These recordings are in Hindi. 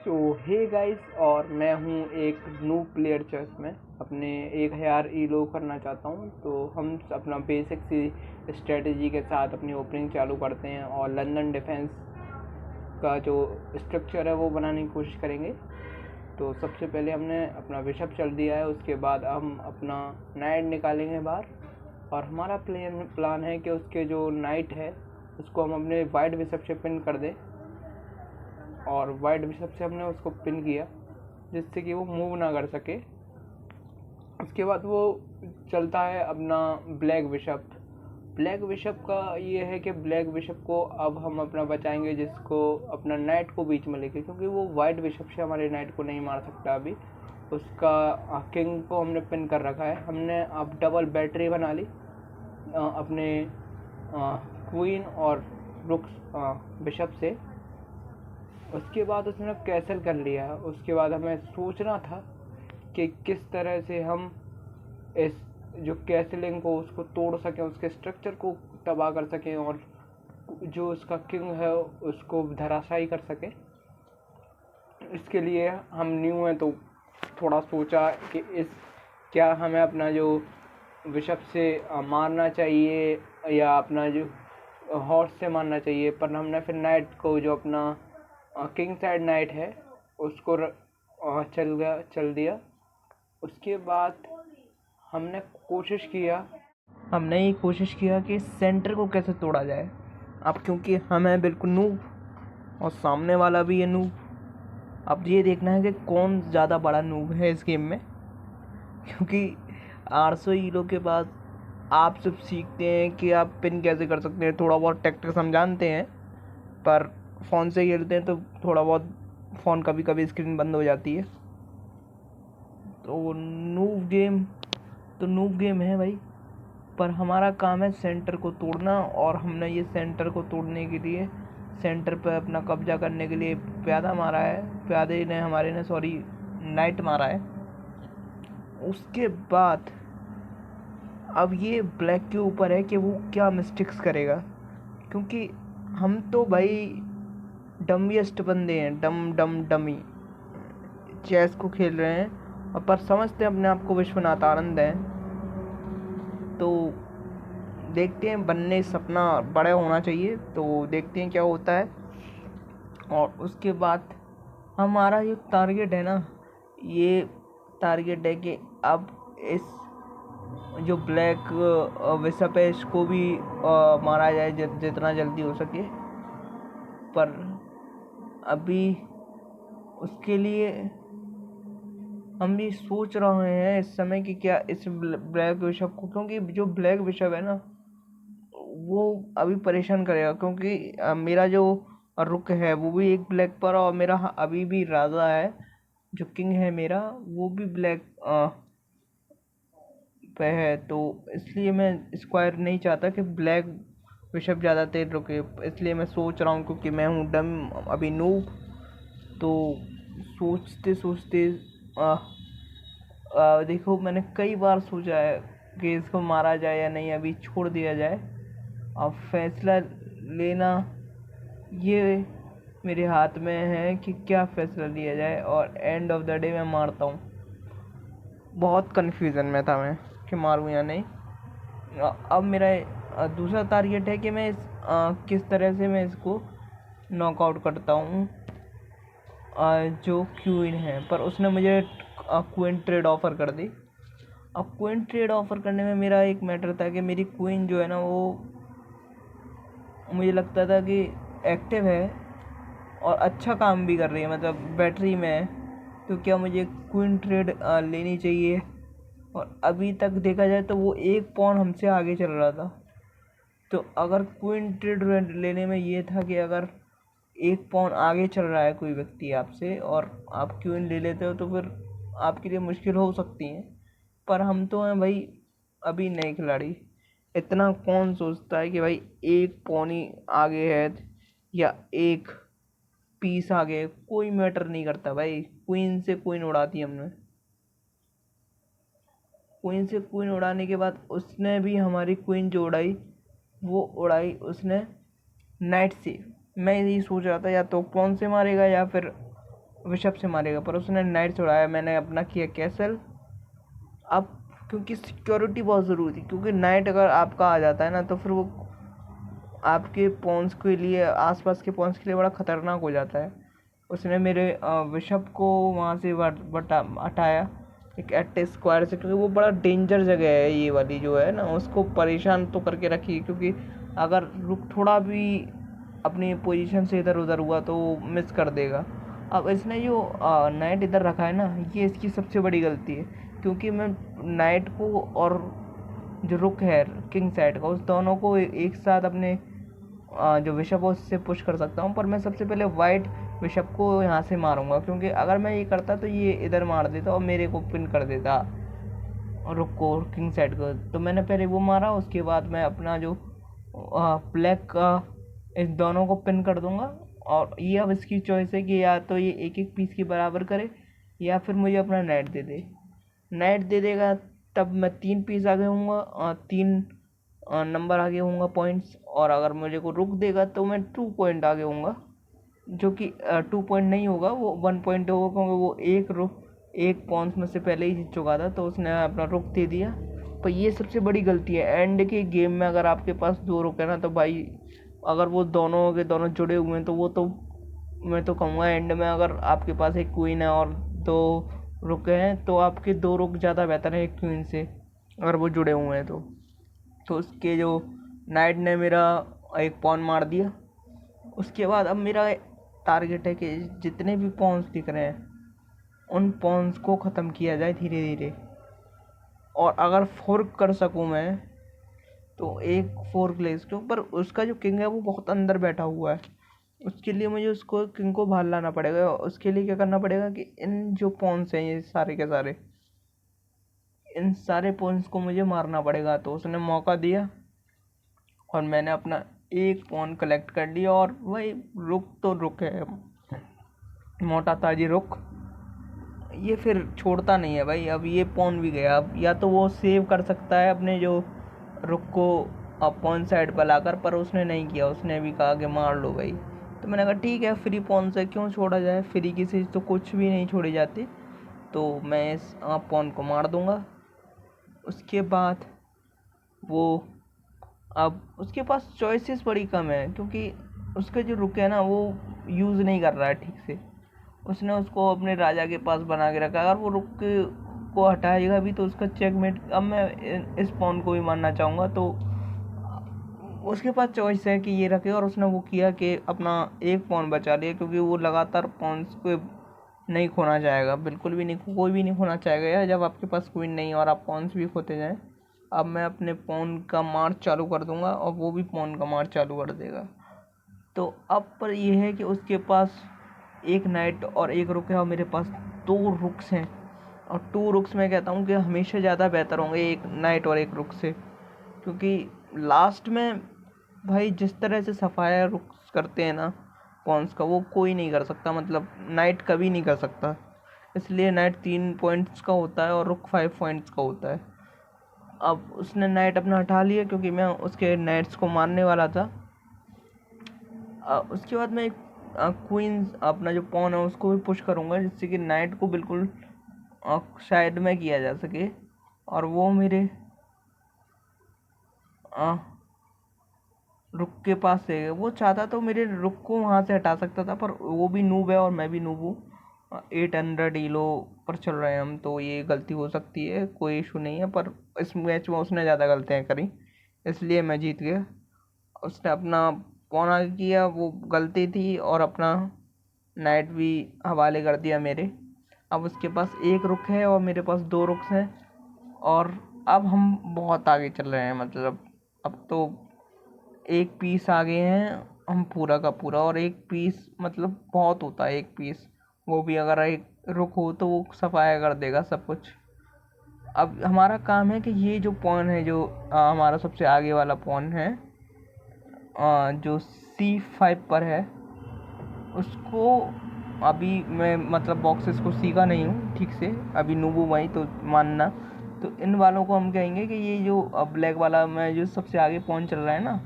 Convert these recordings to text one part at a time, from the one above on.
सो हे गाइस, और मैं हूँ एक न्यू प्लेयर चेस में। अपने 1000 ईलो करना चाहता हूँ, तो हम अपना बेसिक सी स्ट्रेटजी के साथ अपनी ओपनिंग चालू करते हैं और लंदन डिफेंस का जो स्ट्रक्चर है वो बनाने की कोशिश करेंगे। तो सबसे पहले हमने अपना बिशप चल दिया है, उसके बाद हम अपना नाइट निकालेंगे बाहर। और हमारा प्लान है कि उसके जो नाइट है उसको हम अपने वाइट बिशप से पिन कर दें, और वाइट बिशप से हमने उसको पिन किया जिससे कि वो मूव ना कर सके। उसके बाद वो चलता है अपना ब्लैक बिशप। ब्लैक बिशप का ये है कि ब्लैक बिशप को अब हम अपना बचाएंगे, जिसको अपना नाइट को बीच में लेके, क्योंकि वो वाइट बिशप से हमारे नाइट को नहीं मार सकता अभी। उसका किंग को हमने पिन कर रखा है। हमने अब डबल बैटरी बना ली अपने क्वीन और रुक्स बिशप से। उसके बाद उसने कैसल कर लिया। उसके बाद हमें सोचना था कि किस तरह से हम इस जो कैसलिंग को उसको तोड़ सकें, उसके स्ट्रक्चर को तबाह कर सकें और जो उसका किंग है उसको धराशायी कर सकें। इसके लिए हम न्यू हैं तो थोड़ा सोचा कि क्या हमें अपना जो बिशप से मारना चाहिए या अपना जो हॉर्स से मारना चाहिए। पर हमने फिर नाइट को, जो अपना किंग साइड नाइट है, उसको चल दिया। उसके बाद हमने ये कोशिश किया कि सेंटर को कैसे तोड़ा जाए। अब क्योंकि हम हैं बिल्कुल नूब और सामने वाला भी है नूब, अब ये देखना है कि कौन ज़्यादा बड़ा नूब है इस गेम में। क्योंकि 800 ईलो के बाद आप सब सीखते हैं कि आप पिन कैसे कर सकते हैं, थोड़ा बहुत टैक्टिक्स हम जानते हैं, पर फ़ोन से खेलते हैं तो थोड़ा बहुत फ़ोन कभी कभी स्क्रीन बंद हो जाती है। तो नूब गेम है भाई, पर हमारा काम है सेंटर को तोड़ना। और हमने ये सेंटर को तोड़ने के लिए, सेंटर पर अपना कब्जा करने के लिए नाइट मारा है। उसके बाद अब ये ब्लैक के ऊपर है कि वो क्या मिस्टेक्स करेगा, क्योंकि हम तो भाई डमीएस्ट बंदे हैं, डमी चेस को खेल रहे हैं और पर समझते हैं अपने आप को विश्वनाथ आनंद है। तो देखते हैं, बनने सपना बड़ा होना चाहिए, तो देखते हैं क्या होता है। और उसके बाद हमारा जो टारगेट है ना, ये टारगेट है कि अब इस जो ब्लैक बिशप है इसको भी मारा जाए जितना जल्दी हो सके। पर अभी उसके लिए हम भी सोच रहे हैं इस समय कि क्या इस ब्लैक बिशप को, क्योंकि जो ब्लैक बिशप है ना वो अभी परेशान करेगा, क्योंकि मेरा जो रुक है वो भी एक ब्लैक पर, और मेरा अभी भी राजा है जो किंग है मेरा, वो भी ब्लैक पे है। तो इसलिए मैं स्क्वायर नहीं चाहता कि ब्लैक बिशप ज़्यादा देर रुके, इसलिए मैं सोच रहा हूँ, क्योंकि मैं हूँ डम अभी नूब। तो सोचते सोचते देखो, मैंने कई बार सोचा है कि इसको मारा जाए या नहीं, अभी छोड़ दिया जाए। अब फैसला लेना ये मेरे हाथ में है कि क्या फ़ैसला लिया जाए, और एंड ऑफ द डे मैं मारता हूँ। बहुत कन्फ्यूज़न में था मैं कि मारूँ या नहीं। अब मेरा दूसरा टारगेट है कि मैं किस तरह से मैं इसको नॉकआउट करता हूँ। जो क्वीन है, पर उसने मुझे क्वीन ट्रेड ऑफ़र कर दी। अब क्वीन ट्रेड ऑफ़र करने में मेरा एक मैटर था कि मेरी क्वीन जो है ना, वो मुझे लगता था कि एक्टिव है और अच्छा काम भी कर रही है, मतलब बैटरी में है। तो क्या मुझे क्वीन ट्रेड लेनी चाहिए? और अभी तक देखा जाए तो वो एक पॉन हमसे आगे चल रहा था। तो अगर क्वीन ट्रेड लेने में ये था कि अगर एक पॉन आगे चल रहा है कोई व्यक्ति आपसे और आप क्वीन ले लेते हो, तो फिर आपके लिए मुश्किल हो सकती है। पर हम तो हैं भाई अभी नए खिलाड़ी, इतना कौन सोचता है कि भाई एक पौनी आगे है या एक पीस आगे, कोई मैटर नहीं करता भाई। क्वीन से क्वीन उड़ाती हमने। क्वीन से क्वीन उड़ाने के बाद उसने भी हमारी क्वीन जो उड़ाई, वो उड़ाई उसने नाइट से। मैं यही सोच रहा था या तो पॉन से मारेगा या फिर बिशप से मारेगा, पर उसने नाइट छुड़ाया। मैंने अपना किया कैसल। अब क्योंकि सिक्योरिटी बहुत ज़रूरी थी, क्योंकि नाइट अगर आपका आ जाता है ना तो फिर वो आपके पॉन्स के लिए, आसपास के पॉन्स के लिए बड़ा ख़तरनाक हो जाता है। उसने मेरे बिशप को वहाँ से हटाया एक एट स्क्वायर से, क्योंकि वो बड़ा डेंजर जगह है ये वाली जो है ना, उसको परेशान तो करके रखी, क्योंकि अगर रुक थोड़ा भी अपनी पोजीशन से इधर उधर हुआ तो मिस कर देगा। अब इसने जो नाइट इधर रखा है ना, ये इसकी सबसे बड़ी गलती है, क्योंकि मैं नाइट को और जो रुक है किंग साइड का, उस दोनों को एक साथ अपने जो बिशप है उससे पुश कर सकता हूँ। पर मैं सबसे पहले वाइट बिशप को यहाँ से मारूंगा, क्योंकि अगर मैं ये करता तो ये इधर मार देता और मेरे को पिन कर देता रुक को, किंग साइड को। तो मैंने पहले वो मारा, उसके बाद मैं अपना जो ब्लैक का इस दोनों को पिन कर दूंगा। और ये अब इसकी चॉइस है कि या तो ये एक एक पीस के बराबर करे या फिर मुझे अपना night they they. Night they देगा तब मैं 3 पीस आगे हूँगा और 3 नंबर आगे होऊंगा पॉइंट्स। और अगर मुझे को रुक देगा तो मैं 2 पॉइंट आगे होऊंगा, जो कि 2 पॉइंट नहीं होगा, वो 1 पॉइंट होगा, क्योंकि वो एक पॉइंट में से पहले ही जीत चुका था, तो उसने अपना रुक दे दिया। पर ये सबसे बड़ी गलती है एंड के गेम में। अगर आपके पास 2 रुक है ना तो भाई, अगर वो दोनों के दोनों जुड़े हुए हैं तो वो तो मैं तो कहूँगा एंड में, अगर आपके पास एक क्वीन है और 2 रुक हैं तो आपके 2 रुक ज़्यादा बेहतर है एक क्वीन से, अगर वो जुड़े हुए हैं तो उसके जो नाइट ने मेरा एक पॉन मार दिया। उसके बाद अब मेरा टारगेट है कि जितने भी पॉन्स दिख रहे हैं उन पॉन्स को ख़त्म किया जाए धीरे धीरे। और अगर फोर्क कर सकूं मैं तो एक फोर्क ले सकूँ, पर उसका जो किंग है वो बहुत अंदर बैठा हुआ है। उसके लिए मुझे उसको किंग को बाहर लाना पड़ेगा। उसके लिए क्या करना पड़ेगा कि इन जो पॉन्स हैं ये सारे के सारे, इन सारे पॉन्स को मुझे मारना पड़ेगा। तो उसने मौका दिया और मैंने अपना एक पॉन कलेक्ट कर लिया। और वही रुक तो रुक है, मोटा ताजी रुक, ये फिर छोड़ता नहीं है भाई। अब ये पॉन भी गया, अब या तो वो सेव कर सकता है अपने जो रुक को अब पॉन साइड पर लाकर, पर उसने नहीं किया। उसने भी कहा कि मार लो भाई। तो मैंने कहा ठीक है, फ्री पॉन से क्यों छोड़ा जाए, फ्री की चीज़ तो कुछ भी नहीं छोड़ी जाती। तो मैं इस पॉन को मार दूंगा। उसके बाद वो, अब उसके पास चॉइसेस बड़ी कम है, क्योंकि उसके जो रुक है ना वो यूज़ नहीं कर रहा है ठीक से। उसने उसको अपने राजा के पास बना के रखा है। अगर वो रुक को हटाएगा भी तो उसका चेकमेट। अब मैं इस पॉन को भी मारना चाहूँगा, तो उसके पास चॉइस है कि ये रखे। और उसने वो किया कि अपना एक पॉन बचा लिया, क्योंकि वो लगातार पॉन्स को नहीं खोना चाहेगा, बिल्कुल भी नहीं, कोई भी नहीं खोना चाहेगा यार जब आपके पास क्वीन नहीं और आप पॉन्स भी खोते जाएं। अब मैं अपने पॉन का मार्च चालू कर दूंगा और वो भी पॉन का मार्च चालू कर देगा। तो अब पर ये है कि उसके पास एक नाइट और एक रुक है और मेरे पास 2 रुक्स हैं। और 2 रुक्स मैं कहता हूँ कि हमेशा ज़्यादा बेहतर होंगे एक नाइट और एक रुक से, क्योंकि लास्ट में भाई जिस तरह से सफाया रुक्स करते हैं ना पॉन्स का, वो कोई नहीं कर सकता, मतलब नाइट कभी नहीं कर सकता। इसलिए नाइट 3 पॉइंट्स का होता है और रुक 5 पॉइंट्स का होता है। अब उसने नाइट अपना हटा लिया, क्योंकि मैं उसके नाइट्स को मारने वाला था। उसके बाद मैं एक क्वीन, अपना जो पॉन है उसको भी पुश करूँगा, जिससे कि नाइट को बिल्कुल साइड में किया जा सके। और वो मेरे रुक के पास से, वो चाहता तो मेरे रुक को वहाँ से हटा सकता था, पर वो भी नूब है और मैं भी नूब हूँ। 800 ईलो पर चल रहे हैं हम, तो ये गलती हो सकती है, कोई इशू नहीं है। पर इस मैच में उसने ज़्यादा गलतियाँ करी, इसलिए मैं जीत गया। उसने अपना पौन आगे किया, वो गलती थी, और अपना नाइट भी हवाले कर दिया मेरे। अब उसके पास एक रुक है और मेरे पास 2 रुक्स हैं। और अब हम बहुत आगे चल रहे हैं, मतलब अब तो एक पीस आगे हैं हम पूरा का पूरा। और एक पीस मतलब बहुत होता है एक पीस, वो भी अगर एक रुक हो तो वो सफाया कर देगा सब कुछ। अब हमारा काम है कि ये जो पॉन है, जो हमारा सबसे आगे वाला पॉन है, जो C5 पर है, उसको अभी मैं मतलब बॉक्सेस को सीखा नहीं हूँ ठीक से, अभी नूबू वही तो मानना। तो इन वालों को हम कहेंगे कि ये जो ब्लैक वाला मैं जो सबसे आगे पॉन चल रहा है ना,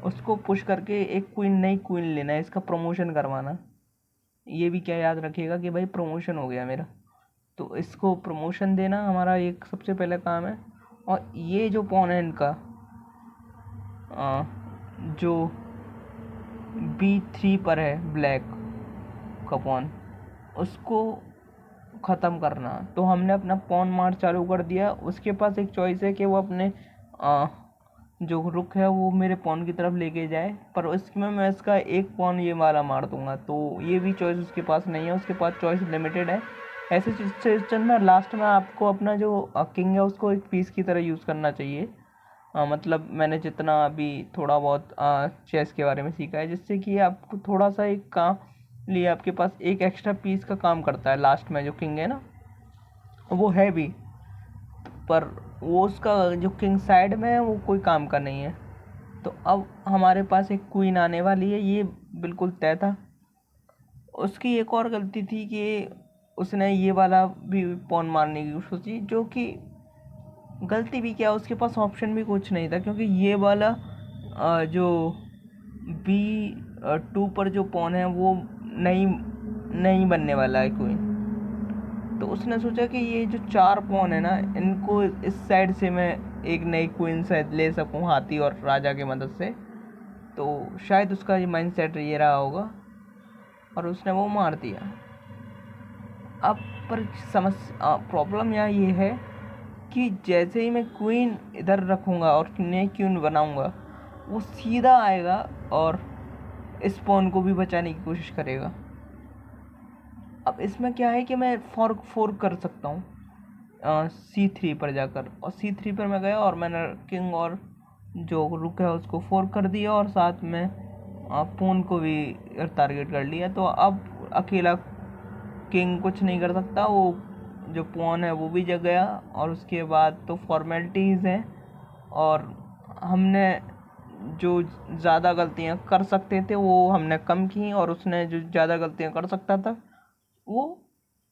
उसको पुश करके एक क्वीन, नई क्वीन लेना है, इसका प्रमोशन करवाना। ये भी क्या याद रखिएगा कि भाई प्रमोशन हो गया मेरा, तो इसको प्रमोशन देना हमारा एक सबसे पहले काम है। और ये जो पॉन है इनका जो B3 पर है ब्लैक का पॉन, उसको ख़त्म करना। तो हमने अपना पॉन मार्च चालू कर दिया। उसके पास एक चॉइस है कि वो अपने जो रुक है वो मेरे पॉन की तरफ लेके जाए, पर इसमें मैं इसका एक पॉन ये वाला मार दूंगा, तो ये भी चॉइस उसके पास नहीं है, उसके पास चॉइस लिमिटेड है। ऐसे सिचुएशन में लास्ट में आपको अपना जो किंग है उसको एक पीस की तरह यूज़ करना चाहिए। मतलब मैंने जितना अभी थोड़ा बहुत चेस के बारे में सीखा है, जिससे कि आपको थोड़ा सा एक काम लिए आपके पास एक एक्स्ट्रा पीस का काम करता है। लास्ट में जो किंग है ना वो है भी, पर वो उसका जो किंग साइड में है वो कोई काम का नहीं है। तो अब हमारे पास एक क्वीन आने वाली है, ये बिल्कुल तय था। उसकी एक और गलती थी कि उसने ये वाला भी पॉन मारने की सोची, जो कि गलती भी क्या, उसके पास ऑप्शन भी कुछ नहीं था, क्योंकि ये वाला जो B2 पर जो पॉन है वो नहीं नहीं बनने वाला है कोई। तो उसने सोचा कि ये जो 4 पॉन है ना, इनको इस साइड से मैं एक नई क्वीन शायद ले सकूं हाथी और राजा की मदद से। तो शायद उसका ये माइंडसेट ये रहा होगा और उसने वो मार दिया। अब पर समस्या प्रॉब्लम यहाँ ये है कि जैसे ही मैं क्वीन इधर रखूँगा और नई क्वीन बनाऊँगा, वो सीधा आएगा और इस पॉन को भी बचाने की कोशिश करेगा। अब इसमें क्या है कि मैं फोर्क कर सकता हूँ C3 पर जाकर, और C3 पर मैं गया और मैंने किंग और जो रुक है उसको फोर्क कर दिया, और साथ में पॉन को भी टारगेट कर लिया। तो अब अकेला किंग कुछ नहीं कर सकता, वो जो पॉन है वो भी जग गया। और उसके बाद तो फॉर्मेलिटीज़ हैं, और हमने जो ज़्यादा गलतियाँ कर सकते थे वो हमने कम की, और उसने जो ज़्यादा गलतियाँ कर सकता था वो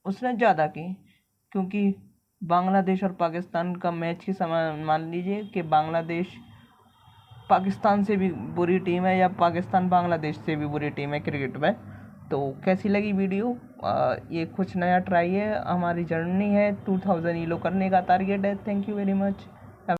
उसने ज़्यादा की। क्योंकि बांग्लादेश और पाकिस्तान का मैच के समय मान लीजिए कि बांग्लादेश पाकिस्तान से भी बुरी टीम है, या पाकिस्तान बांग्लादेश से भी बुरी टीम है क्रिकेट में। तो कैसी लगी वीडियो? ये कुछ नया ट्राई है, हमारी जर्नी है 2000 ईलो करने का टारगेट है। Thank you very much.